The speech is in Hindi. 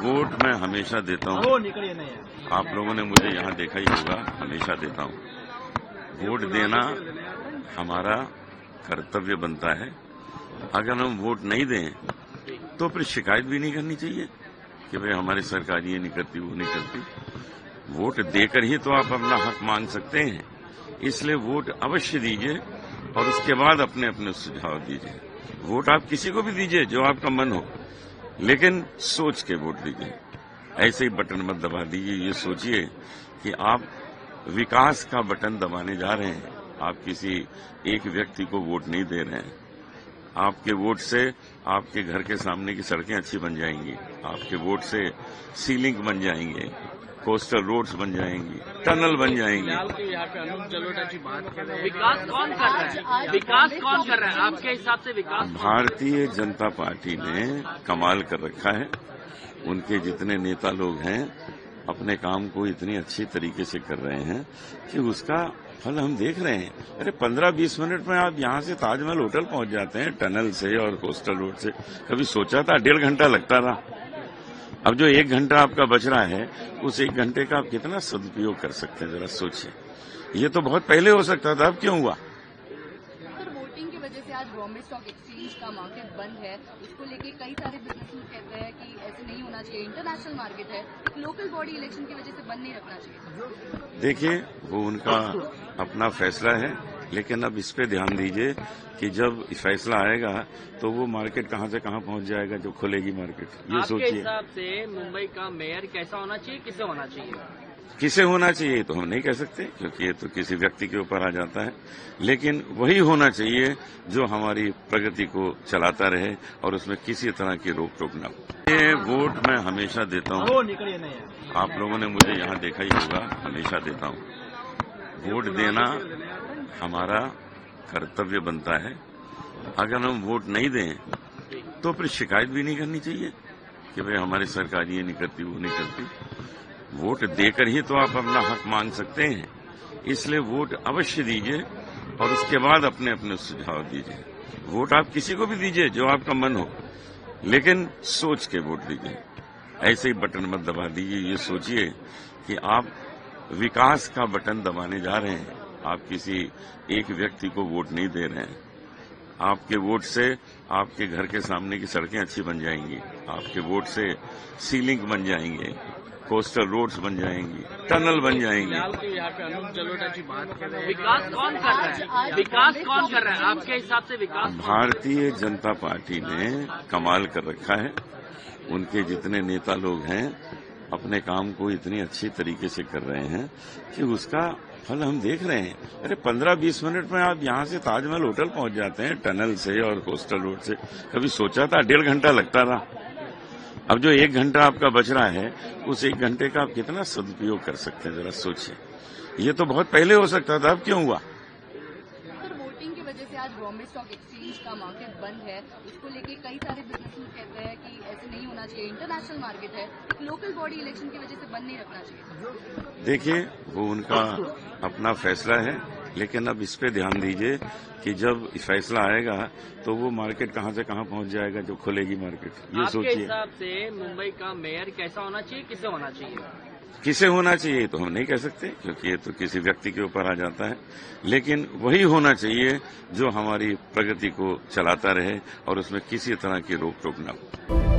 वोट मैं हमेशा देता हूँ। आप लोगों ने मुझे यहाँ देखा ही होगा, हमेशा देता हूँ। वोट देना हमारा कर्तव्य बनता है। अगर हम वोट नहीं दें तो फिर शिकायत भी नहीं करनी चाहिए कि भाई हमारी सरकार ये नहीं करती, वो नहीं करती। वोट देकर ही तो आप अपना हक मांग सकते हैं। इसलिए वोट अवश्य दीजिए और उसके बाद अपने अपने सुझाव दीजिए। वोट आप किसी को भी दीजिए जो आपका मन हो, लेकिन सोच के वोट दीजिए। ऐसे ही बटन मत दबा दीजिए। ये सोचिए कि आप विकास का बटन दबाने जा रहे हैं। आप किसी एक व्यक्ति को वोट नहीं दे रहे हैं। आपके वोट से आपके घर के सामने की सड़कें अच्छी बन जाएंगी। आपके वोट से सीलिंग बन जाएंगे, कोस्टल रोड्स बन जाएंगी, टनल बन जाएंगी। यहाँ पे अनूप जलोटा जी बात कर रहे हैं, विकास कौन कर रहा है? विकास कौन कर रहा है आपके हिसाब से? विकास भारतीय जनता पार्टी ने कमाल कर रखा है। उनके जितने नेता लोग हैं अपने काम को इतनी अच्छी तरीके से कर रहे हैं कि उसका फल हम देख रहे हैं। अरे 15-20 मिनट में आप यहाँ से ताजमहल होटल पहुंच जाते हैं, टनल से और कोस्टल रोड से। कभी सोचा था 1.5 घंटा लगता था। अब जो 1 घंटा आपका बच रहा है, उस 1 घंटे का आप कितना सदुपयोग कर सकते हैं, जरा सोचिए। ये तो बहुत पहले हो सकता था, अब क्यों हुआ? सर, वोटिंग की वजह से आज बॉम्बे स्टॉक एक्सचेंज का मार्केट बंद है। उसको लेके कई सारे बिजनेसमैन कहते हैं कि ऐसे नहीं होना चाहिए, इंटरनेशनल मार्केट है, लोकल बॉडी इलेक्शन की वजह से बंद नहीं रखना चाहिए। देखिए, वो उनका अपना फैसला है, लेकिन अब इस पे ध्यान दीजिए कि जब फैसला आएगा तो वो मार्केट कहाँ से कहाँ पहुंच जाएगा, जो खुलेगी मार्केट। ये सोचिए। आपके हिसाब से मुंबई का मेयर कैसा होना चाहिए, किसे होना चाहिए? किसे होना चाहिए तो हम नहीं कह सकते, क्योंकि ये तो किसी व्यक्ति के ऊपर आ जाता है। लेकिन वही होना चाहिए जो हमारी प्रगति को चलाता रहे और उसमें किसी तरह की रोक टोक न हो। ये वोट मैं हमेशा देता हूँ। आप लोगों ने मुझे यहाँ देखा ही होगा, हमेशा देता हूँ। वोट देना हमारा कर्तव्य बनता है। अगर हम वोट नहीं दें तो फिर शिकायत भी नहीं करनी चाहिए कि भाई हमारी सरकार ये नहीं करती, वो नहीं करती। वोट देकर ही तो आप अपना हक मांग सकते हैं। इसलिए वोट अवश्य दीजिए और उसके बाद अपने अपने सुझाव दीजिए। वोट आप किसी को भी दीजिए जो आपका मन हो, लेकिन सोच के वोट दीजिए। ऐसे ही बटन मत दबा दीजिए। ये सोचिए कि आप विकास का बटन दबाने जा रहे हैं। आप किसी एक व्यक्ति को वोट नहीं दे रहे हैं। आपके वोट से आपके घर के सामने की सड़कें अच्छी बन जाएंगी। आपके वोट से सीलिंग बन जाएंगे, कोस्टल रोड्स बन जाएंगी, टनल बन जाएंगी। यहाँ पे अनूप जलोटा जी बात कर रहे हैं, विकास कौन कर रहा है? विकास कौन कर रहा है आपके हिसाब से? विकास भारतीय जनता पार्टी ने कमाल कर रखा है। उनके जितने नेता लोग हैं अपने काम को इतनी अच्छी तरीके से कर रहे हैं कि उसका फल हम देख रहे हैं। अरे 15-20 मिनट में आप यहाँ से ताजमहल होटल पहुंच जाते हैं, टनल से और कोस्टल रोड से। कभी सोचा था 1.5 घंटा लगता था। अब जो 1 घंटा आपका बच रहा है, उस 1 घंटे का आप कितना सदुपयोग कर सकते हैं, जरा सोचिए। ये तो बहुत पहले हो सकता था, अब क्यों हुआ? सर, वोटिंग की वजह से आज बॉम्बे स्टॉक एक्सचेंज का मार्केट बंद है। उसको लेके कई सारे बिजनेसमैन कहते हैं कि ऐसे नहीं होना चाहिए, इंटरनेशनल मार्केट है, लोकल बॉडी इलेक्शन की वजह से बंद नहीं रखना चाहिए। देखिए, वो उनका अपना फैसला है, लेकिन अब इस पे ध्यान दीजिए कि जब फैसला आएगा तो वो मार्केट कहाँ से कहाँ पहुंच जाएगा, जो खुलेगी मार्केट। ये सोचिए। आपके हिसाब से मुंबई का मेयर कैसा होना चाहिए, किसे होना चाहिए? किसे होना चाहिए तो हम नहीं कह सकते, क्योंकि ये तो किसी व्यक्ति के ऊपर आ जाता है। लेकिन वही होना चाहिए जो हमारी प्रगति को चलाता रहे और उसमें किसी तरह की रोक टोक न हो।